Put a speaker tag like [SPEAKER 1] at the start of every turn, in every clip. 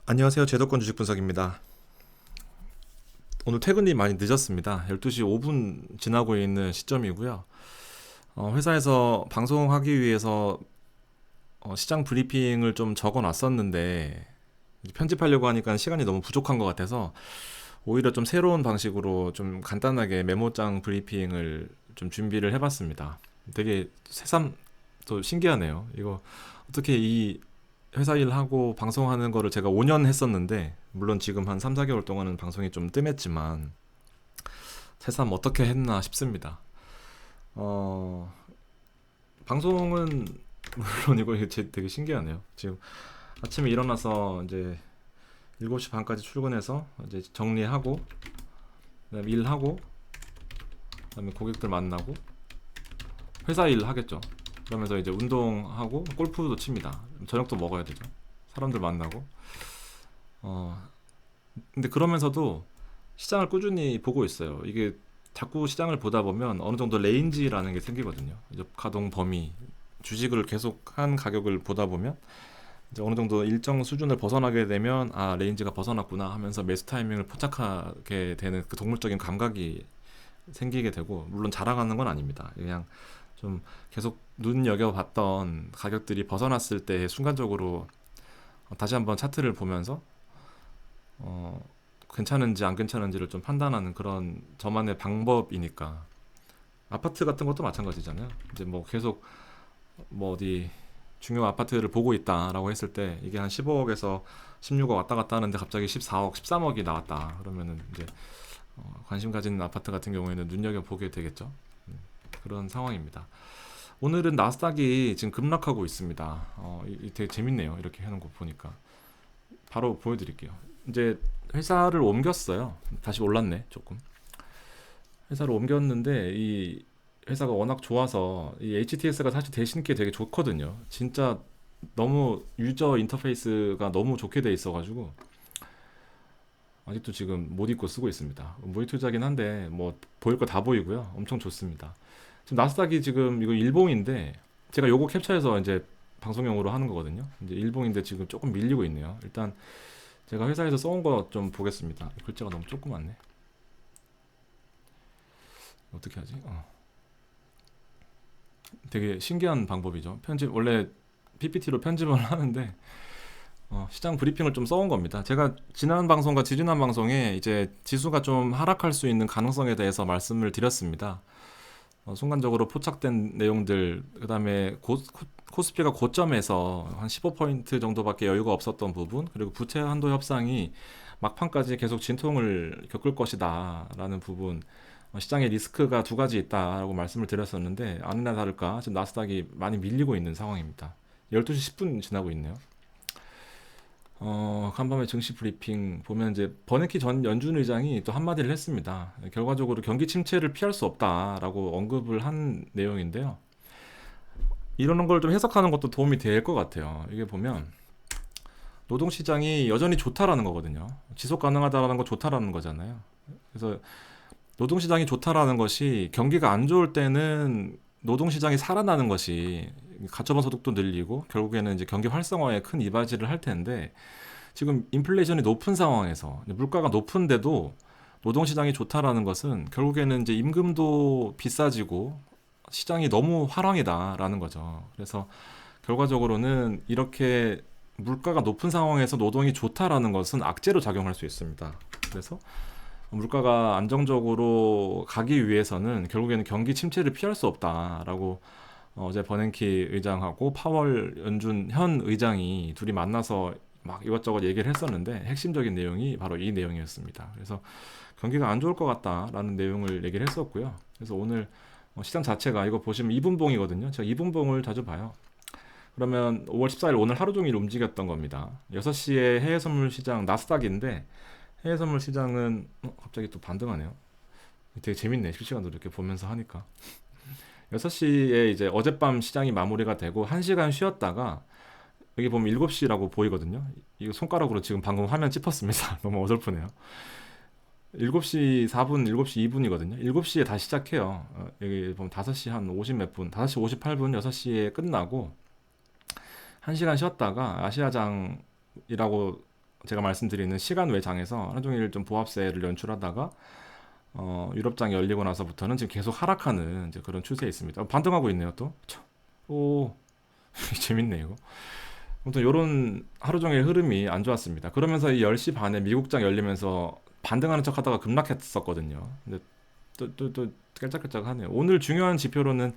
[SPEAKER 1] 안녕하세요. 제도권 주식 분석입니다. 오늘 퇴근이 많이 늦었습니다. 12시 5분 지나고 있는 시점이고요. 회사에서 방송하기 위해서 시장 브리핑을 좀 적어 놨었는데 편집하려고 하니까 시간이 너무 부족한 것 같아서 오히려 좀 새로운 방식으로 좀 간단하게 메모장 브리핑을 좀 준비를 해봤습니다. 되게 새삼 또 신기하네요. 이거 어떻게 이 회사 일하고 방송하는 거를 제가 5년 했었는데, 물론 지금 한 3, 4개월 동안은 방송이 좀 뜸했지만 새삼 어떻게 했나 싶습니다. 어, 방송은 물론 이거 되게 신기하네요. 지금 아침에 일어나서 이제 7시 반까지 출근해서 이제 정리하고, 그다음에 일하고, 그다음에 고객들 만나고, 회사 일 하겠죠. 그러면서 이제 운동하고 골프도 칩니다. 저녁도 먹어야 되죠. 사람들 만나고. 어, 근데 그러면서도 시장을 꾸준히 보고 있어요. 이게 자꾸 시장을 보다 보면 어느 정도 레인지라는 게 생기거든요. 이제 가동 범위, 주식을 계속 한 가격을 보다 보면 이제 어느 정도 일정 수준을 벗어나게 되면 아, 레인지가 벗어났구나 하면서 매수 타이밍을 포착하게 되는 그 동물적인 감각이 생기게 되고, 물론 자랑하는 건 아닙니다. 그냥 좀 계속 눈여겨봤던 가격들이 벗어났을 때 순간적으로 다시 한번 차트를 보면서 어, 괜찮은지 안 괜찮은지를 좀 판단하는 그런 저만의 방법이니까. 아파트 같은 것도 마찬가지잖아요. 이제 뭐 계속 뭐 어디 중요 아파트를 보고 있다라고 했을 때 이게 한 15억에서 16억 왔다 갔다 하는데 갑자기 14억, 13억이 나왔다. 그러면은 이제 관심 가진 아파트 같은 경우에는 눈여겨 보게 되겠죠. 그런 상황입니다. 오늘은 나스닥이 지금 급락하고 있습니다. 되게 재밌네요. 이렇게 해놓은 거 보니까. 바로 보여드릴게요. 이제 회사를 옮겼어요. 다시 올랐네, 조금. 회사를 옮겼는데 이 회사가 워낙 좋아서 이 HTS가 사실 대신께 되게 좋거든요. 진짜 너무 유저 인터페이스가 너무 좋게 돼 있어가지고 아직도 지금 못 잊고 쓰고 있습니다. 무리 투자긴 한데 뭐 보일 거 다 보이고요. 엄청 좋습니다. 지금 나스닥이 지금 이거 일봉인데 제가 요거 캡처해서 이제 방송용으로 하는 거거든요. 이제 일봉인데 지금 조금 밀리고 있네요. 일단 제가 회사에서 써온 거 좀 보겠습니다. 글자가 너무 조그맣네. 어떻게 하지? 되게 신기한 방법이죠. 편집 원래 PPT로 편집을 하는데 시장 브리핑을 좀 써온 겁니다. 제가 지난 방송과 지지난 방송에 이제 지수가 좀 하락할 수 있는 가능성에 대해서 말씀을 드렸습니다. 순간적으로 포착된 내용들, 그다음에 코스피가 고점에서 한 15포인트 정도밖에 여유가 없었던 부분, 그리고 부채 한도 협상이 막판까지 계속 진통을 겪을 것이다라는 부분, 시장에 리스크가 두 가지 있다라고 말씀을 드렸었는데 아니나 다를까 지금 나스닥이 많이 밀리고 있는 상황입니다. 12시 10분 지나고 있네요. 간밤에 증시 브리핑 보면 이제 버냉키 전 연준 의장이 또 한마디를 했습니다. 결과적으로 경기 침체를 피할 수 없다라고 언급을 한 내용인데요. 이러는 걸 좀 해석하는 것도 도움이 될 것 같아요. 이게 보면 노동시장이 여전히 좋다라는 거거든요. 지속 가능하다라는 거 좋다라는 거잖아요. 그래서 노동시장이 좋다라는 것이 경기가 안 좋을 때는 노동시장이 살아나는 것이 가처분 소득도 늘리고 결국에는 이제 경기 활성화에 큰 이바지를 할 텐데, 지금 인플레이션이 높은 상황에서 물가가 높은데도 노동시장이 좋다라는 것은 결국에는 이제 임금도 비싸지고 시장이 너무 화랑이다라는 거죠. 그래서 결과적으로는 이렇게 물가가 높은 상황에서 노동이 좋다라는 것은 악재로 작용할 수 있습니다. 그래서 물가가 안정적으로 가기 위해서는 결국에는 경기 침체를 피할 수 없다라고 어제 버냉키 의장하고 파월 연준 현 의장이 둘이 만나서 막 이것저것 얘기를 했었는데 핵심적인 내용이 바로 이 내용이었습니다. 그래서 경기가 안 좋을 것 같다라는 내용을 얘기를 했었고요. 그래서 오늘 시장 자체가 이거 보시면 이분봉이거든요. 제가 이분봉을 자주 봐요. 그러면 5월 14일 오늘 하루 종일 움직였던 겁니다. 6시에 해외 선물 시장 나스닥인데 해외 선물 시장은 갑자기 또 반등하네요. 되게 재밌네. 실시간으로 이렇게 보면서 하니까. 6시에 이제 어젯밤 시장이 마무리가 되고 1시간 쉬었다가 여기 보면 7시라고 보이거든요. 이거 손가락으로 지금 방금 화면 찝었습니다. 너무 어설프네요. 7시 4분, 7시 2분이거든요. 7시에 다시 시작해요. 여기 보면 5시 한 50 몇 분, 5시 58분, 6시에 끝나고 1시간 쉬었다가 아시아장이라고 제가 말씀드리는 시간 외장에서 하루 종일 좀 보합세를 연출하다가 유럽장이 열리고 나서부터는 지금 계속 하락하는 이제 그런 추세에 있습니다. 반등하고 있네요 또. 참. 오 재밌네 이거. 아무튼 이런 하루 종일 흐름이 안 좋았습니다. 그러면서 이 10시 반에 미국장 열리면서 반등하는 척 하다가 급락했었거든요. 근데 또 깔짝깔짝하네요. 오늘 중요한 지표로는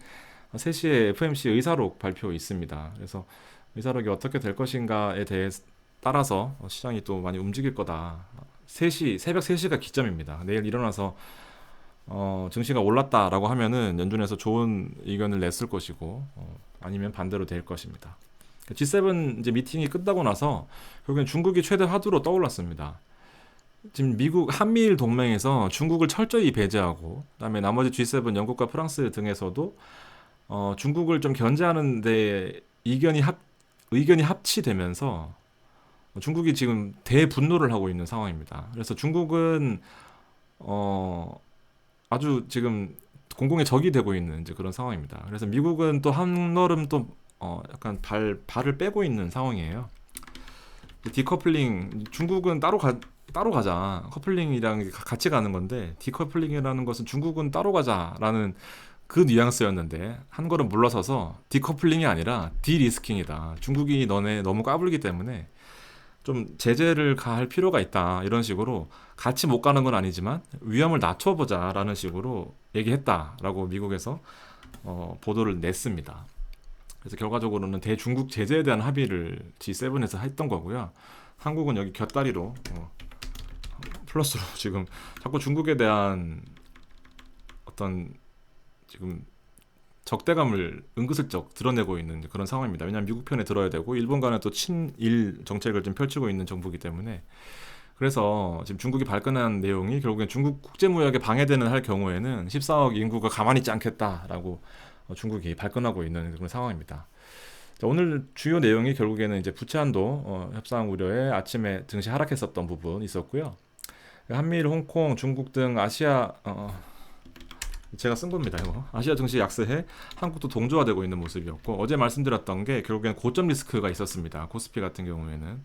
[SPEAKER 1] 3시에 FMC 의사록 발표 있습니다. 그래서 의사록이 어떻게 될 것인가에 대해 따라서 시장이 또 많이 움직일 거다. 3시, 새벽 3시가 기점입니다. 내일 일어나서 증시가 올랐다라고 하면은 연준에서 좋은 의견을 냈을 것이고 아니면 반대로 될 것입니다. G7 이제 미팅이 끝나고 나서 결국엔 중국이 최대 화두로 떠올랐습니다. 지금 미국 한미일 동맹에서 중국을 철저히 배제하고 그다음에 나머지 G7 영국과 프랑스 등에서도 중국을 좀 견제하는데 의견이 합치되면서 중국이 지금 대분노를 하고 있는 상황입니다. 그래서 중국은 아주 지금 공공의 적이 되고 있는 이제 그런 상황입니다. 그래서 미국은 또 한걸음 또 약간 발을 빼고 있는 상황이에요. 디커플링 중국은 따로 가자. 커플링이랑 같이 가는 건데 디커플링이라는 것은 중국은 따로 가자라는 그 뉘앙스였는데 한 걸음 물러서서 디커플링이 아니라 디리스킹이다. 중국이 너네 너무 까불기 때문에 좀 제재를 가할 필요가 있다. 이런 식으로 같이 못 가는 건 아니지만 위험을 낮춰보자라는 식으로 얘기했다라고 미국에서 보도를 냈습니다. 그래서 결과적으로는 대중국 제재에 대한 합의를 G7에서 했던 거고요. 한국은 여기 곁다리로 플러스로 지금 자꾸 중국에 대한 어떤 지금 적대감을 은근슬쩍 드러내고 있는 그런 상황입니다. 왜냐하면 미국 편에 들어야 되고 일본과는 또 친일 정책을 좀 펼치고 있는 정부이기 때문에 그래서 지금 중국이 발끈한 내용이 결국엔 중국 국제무역에 방해되는 할 경우에는 14억 인구가 가만히 있지 않겠다라고 중국이 발끈하고 있는 그런 상황입니다. 자, 오늘 주요 내용이 결국에는 이제 부채 한도 협상 우려에 아침에 증시 하락했었던 부분 있었고요. 한미일, 홍콩, 중국 등 아시아 제가 쓴 겁니다. 이거 아시아 증시 약세해 한국도 동조화되고 있는 모습이었고 어제 말씀드렸던 게 결국엔 고점 리스크가 있었습니다. 코스피 같은 경우에는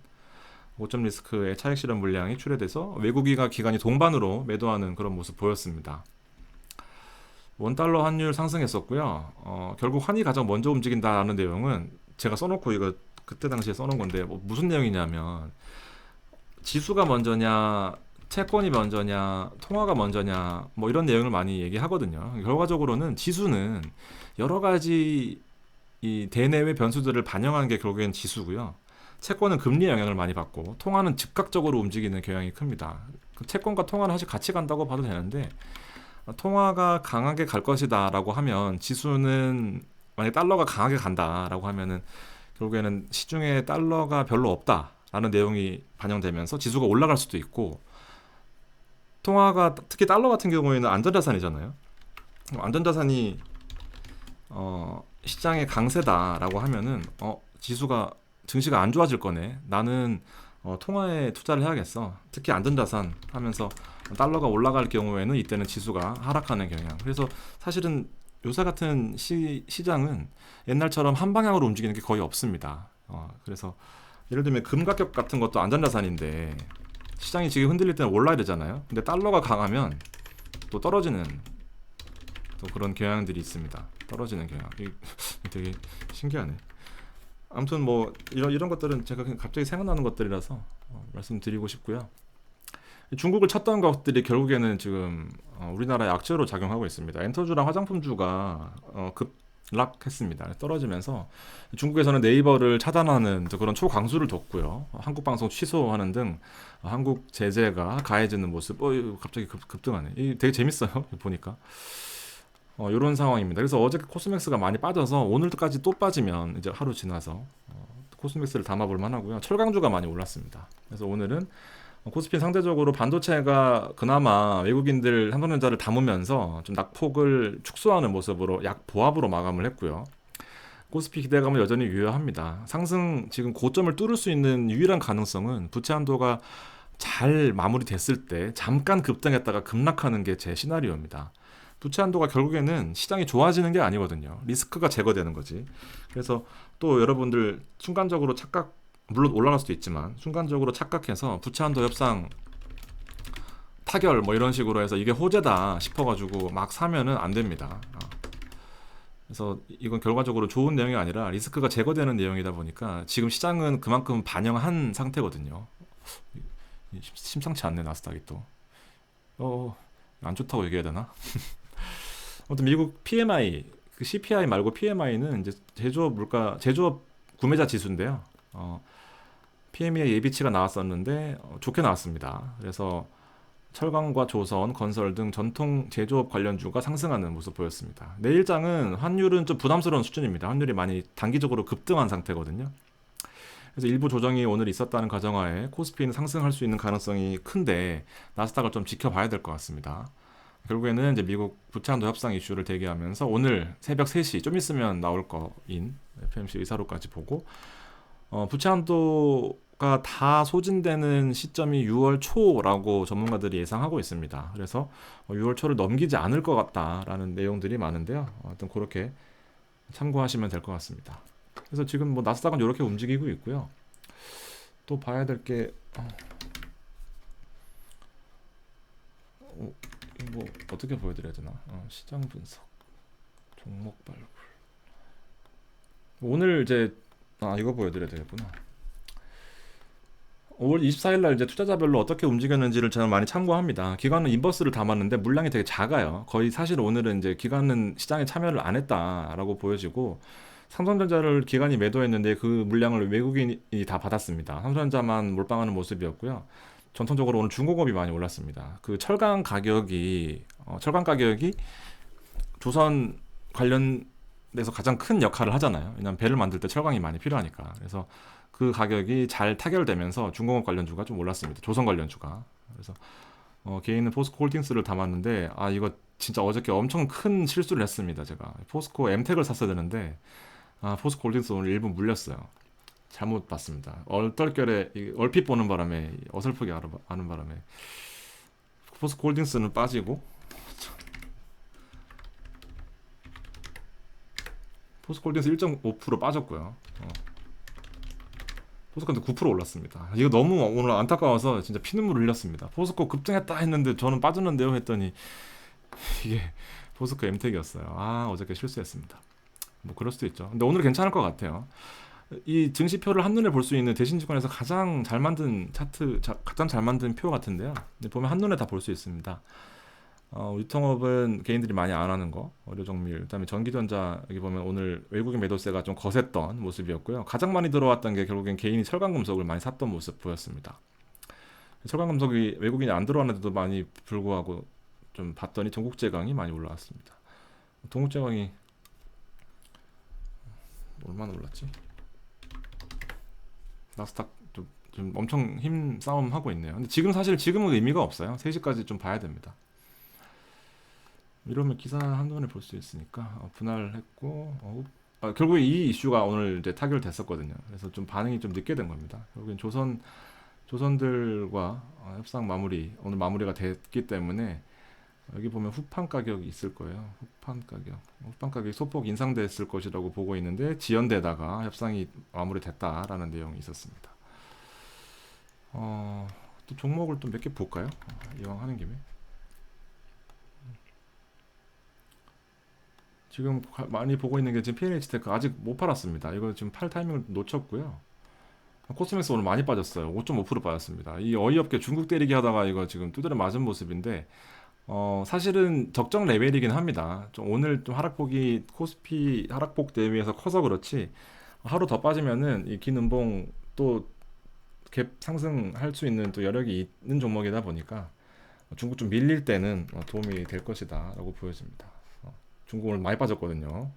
[SPEAKER 1] 고점 리스크의 차익 실현 물량이 출회돼서 외국인과 기관이 동반으로 매도하는 그런 모습 보였습니다. 원달러 환율 상승했었고요. 결국 환이 가장 먼저 움직인다라는 내용은 제가 써놓고 이거 그때 당시에 써놓은 건데 무슨 내용이냐면 지수가 먼저냐 채권이 먼저냐 통화가 먼저냐 뭐 이런 내용을 많이 얘기하거든요. 결과적으로는 지수는 여러 가지 이 대내외 변수들을 반영한 게 결국엔 지수고요. 채권은 금리의 영향을 많이 받고 통화는 즉각적으로 움직이는 경향이 큽니다. 채권과 통화는 사실 같이 간다고 봐도 되는데 통화가 강하게 갈 것이다 라고 하면 지수는 만약 달러가 강하게 간다 라고 하면은 결국에는 시중에 달러가 별로 없다 라는 내용이 반영되면서 지수가 올라갈 수도 있고 통화가 특히 달러 같은 경우에는 안전자산이잖아요. 안전자산이 시장의 강세다라고 하면은 지수가 증시가 안 좋아질 거네. 나는 통화에 투자를 해야겠어. 특히 안전자산 하면서 달러가 올라갈 경우에는 이때는 지수가 하락하는 경향. 그래서 사실은 요새 같은 시장은 옛날처럼 한 방향으로 움직이는 게 거의 없습니다. 그래서 예를 들면 금 가격 같은 것도 안전자산인데 시장이 지금 흔들릴 때는 올라야 되잖아요. 근데 달러가 강하면 또 떨어지는 또 그런 경향들이 있습니다. 떨어지는 경향. 되게 신기하네. 아무튼 뭐 이런 것들은 제가 그냥 갑자기 생각나는 것들이라서 말씀드리고 싶고요. 중국을 쳤던 것들이 결국에는 지금 우리나라에 악재로 작용하고 있습니다. 엔터주랑 화장품주가 급락했습니다. 떨어지면서 중국에서는 네이버를 차단하는 그런 초강수를 뒀고요. 한국 방송 취소하는 등 한국 제재가 가해지는 모습. 갑자기 급등하네. 되게 재밌어요. 보니까. 이런 상황입니다. 그래서 어제 코스맥스가 많이 빠져서 오늘까지 또 빠지면 이제 하루 지나서 코스맥스를 담아볼 만하고요. 철강주가 많이 올랐습니다. 그래서 오늘은 코스피 상대적으로 반도체가 그나마 외국인들 삼성전자를 담으면서 좀 낙폭을 축소하는 모습으로 약 보합으로 마감을 했고요. 코스피 기대감은 여전히 유효합니다. 상승 지금 고점을 뚫을 수 있는 유일한 가능성은 부채 한도가 잘 마무리됐을 때 잠깐 급등했다가 급락하는 게 제 시나리오입니다. 부채 한도가 결국에는 시장이 좋아지는 게 아니거든요. 리스크가 제거되는 거지. 그래서 또 여러분들 순간적으로 착각 물론 올라갈 수도 있지만 순간적으로 착각해서 부채 한도 협상 타결 뭐 이런 식으로 해서 이게 호재다 싶어가지고 막 사면은 안 됩니다. 그래서 이건 결과적으로 좋은 내용이 아니라 리스크가 제거되는 내용이다 보니까 지금 시장은 그만큼 반영한 상태거든요. 심상치 않네 나스닥이 또. 안 좋다고 얘기해야 되나? 아무튼 미국 PMI, 그 CPI 말고 PMI는 이제 제조업 구매자 지수인데요. PMI 예비치가 나왔었는데 좋게 나왔습니다. 그래서 철강과 조선, 건설 등 전통 제조업 관련주가 상승하는 모습 보였습니다. 내일장은 환율은 좀 부담스러운 수준입니다. 환율이 많이 단기적으로 급등한 상태거든요. 그래서 일부 조정이 오늘 있었다는 가정하에 코스피는 상승할 수 있는 가능성이 큰데 나스닥을 좀 지켜봐야 될 것 같습니다. 결국에는 이제 미국 부채한도 협상 이슈를 대기하면서 오늘 새벽 3시 좀 있으면 나올 거인 FMC 의사록까지 보고 부채한도가 다 소진되는 시점이 6월 초라고 전문가들이 예상하고 있습니다. 그래서 6월 초를 넘기지 않을 것 같다라는 내용들이 많은데요. 하여튼 그렇게 참고하시면 될 것 같습니다. 그래서 지금 뭐 나스닥은 이렇게 움직이고 있고요. 또 봐야 될 게 뭐 어떻게 보여드려야 되나? 시장 분석, 종목 발굴. 오늘 이제 이거 보여드려야 되겠구나. 5월 24일 날 이제 투자자별로 어떻게 움직였는지를 저는 많이 참고합니다. 기관은 인버스를 담았는데 물량이 되게 작아요. 거의 사실 오늘은 이제 기관은 시장에 참여를 안 했다라고 보여지고 삼성전자를 기관이 매도했는데 그 물량을 외국인이 다 받았습니다. 삼성전자만 몰빵하는 모습이었고요. 전통적으로 오늘 중공업이 많이 올랐습니다. 그 철강 가격이 조선 관련돼서 가장 큰 역할을 하잖아요. 왜냐하면 배를 만들 때 철강이 많이 필요하니까. 그래서 그 가격이 잘 타결되면서 중공업 관련주가 좀 올랐습니다. 조선 관련주가. 그래서 개인은 포스코 홀딩스를 담았는데 이거 진짜 어저께 엄청 큰 실수를 했습니다. 제가 포스코 엠텍을 샀어야 되는데 포스코 홀딩스 오늘 일부 물렸어요. 잘못 봤습니다. 얼떨결에 얼핏 보는 바람에 어설프게 아는 바람에 포스코 홀딩스는 빠지고 포스코 홀딩스 1.5% 빠졌고요. 포스코는 9% 올랐습니다. 이거 너무 오늘 안타까워서 진짜 피눈물을 흘렸습니다. 포스코 급등했다 했는데 저는 빠졌는데요 했더니 이게 포스코 엠텍이었어요. 어저께 실수했습니다. 뭐 그럴 수도 있죠. 근데 오늘 괜찮을 것 같아요. 이 증시표를 한눈에 볼 수 있는 대신증권에서 가장 잘 만든 차트, 가장 잘 만든 표 같은데요. 보면 한눈에 다 볼 수 있습니다. 유통업은 개인들이 많이 안 하는 거, 의료정밀, 그다음에 전기전자 여기 보면 오늘 외국인 매도세가 좀 거셌던 모습이었고요. 가장 많이 들어왔던 게 결국엔 개인이 철강금속을 많이 샀던 모습 보였습니다. 철강금속이 외국인이 안 들어왔는데도 많이 불구하고 좀 봤더니 동국제강이 많이 올라왔습니다. 동국제강이 얼마나 올랐지? 나스닥 좀 엄청 힘 싸움 하고 있네요. 근데 지금은 의미가 없어요. 3시까지 좀 봐야 됩니다. 이러면 기사 한눈에 볼 수 있으니까 분할했고 결국에 이 이슈가 오늘 이제 타결됐었거든요. 그래서 좀 반응이 좀 늦게 된 겁니다. 결국엔 조선들과 협상 오늘 마무리가 됐기 때문에 여기 보면 후판 가격이 있을 거예요. 후판 가격이 소폭 인상됐을 것이라고 보고 있는데 지연되다가 협상이 마무리됐다라는 내용이 있었습니다. 또 종목을 또 몇 개 볼까요? 이왕 하는 김에. 지금 많이 보고 있는 게 지금 P&H테크 아직 못 팔았습니다. 이거 지금 팔 타이밍을 놓쳤고요. 코스맥스 오늘 많이 빠졌어요. 5.5% 빠졌습니다. 이 어이없게 중국 때리기 하다가 이거 지금 두드려 맞은 모습인데 사실은 적정 레벨이긴 합니다. 오늘 좀 하락폭이 코스피 하락폭 대비해서 커서 그렇지 하루 더 빠지면은 이 긴 음봉 또 갭 상승할 수 있는 또 여력이 있는 종목이다 보니까 중국 좀 밀릴 때는 도움이 될 것이다 라고 보여집니다. 중국 오늘 많이 빠졌거든요.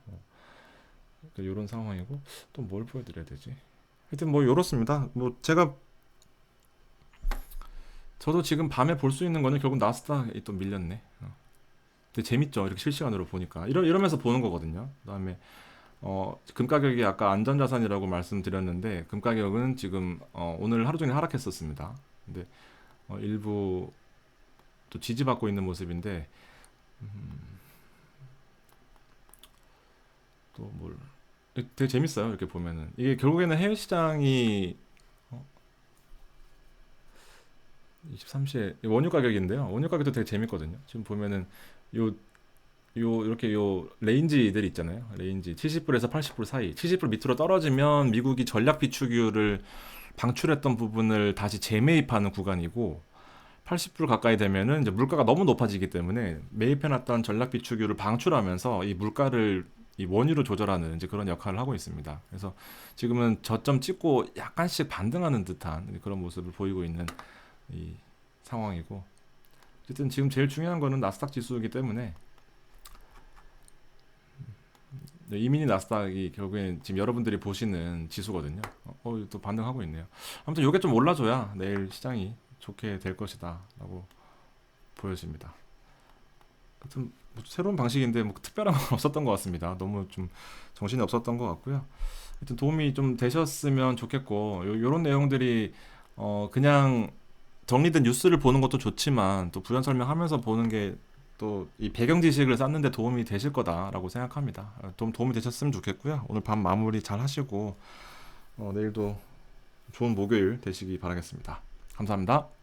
[SPEAKER 1] 이런 상황이고 또 뭘 보여드려야 되지? 하여튼 뭐 이렇습니다. 뭐 저도 지금 밤에 볼 수 있는 거는 결국 나스닥이 또 밀렸네. 근데 재밌죠. 이렇게 실시간으로 보니까 이러면서 보는 거거든요. 그다음에 금 가격이 아까 안전자산이라고 말씀드렸는데 금 가격은 지금 오늘 하루 종일 하락했었습니다. 근데 일부 또 지지받고 있는 모습인데 또 되게 재밌어요. 이렇게 보면은 이게 결국에는 해외 시장이 23시에 원유 가격인데요. 원유 가격도 되게 재밌거든요. 지금 보면은 요 이렇게 요 레인지들이 있잖아요. 레인지 70불에서 80불 사이. 70불 밑으로 떨어지면 미국이 전략 비축유를 방출했던 부분을 다시 재매입하는 구간이고 80불 가까이 되면은 이제 물가가 너무 높아지기 때문에 매입해놨던 전략 비축유를 방출하면서 이 물가를 이 원유로 조절하는 이제 그런 역할을 하고 있습니다. 그래서 지금은 저점 찍고 약간씩 반등하는 듯한 그런 모습을 보이고 있는 이 상황이고 어쨌든 지금 제일 중요한 거는 나스닥 지수이기 때문에 네, 이민희 나스닥이 결국엔 지금 여러분들이 보시는 지수거든요. 또 반등하고 있네요. 아무튼 이게 좀 올라줘야 내일 시장이 좋게 될 것이다라고 보여집니다. 하여튼 뭐 새로운 방식인데 뭐 특별한 건 없었던 것 같습니다. 너무 좀 정신이 없었던 것 같고요. 하여튼 도움이 좀 되셨으면 좋겠고 요런 내용들이 그냥 정리된 뉴스를 보는 것도 좋지만 또 부연 설명하면서 보는 게 또 이 배경 지식을 쌓는 데 도움이 되실 거다라고 생각합니다. 도움이 되셨으면 좋겠고요. 오늘 밤 마무리 잘 하시고 내일도 좋은 목요일 되시기 바라겠습니다. 감사합니다.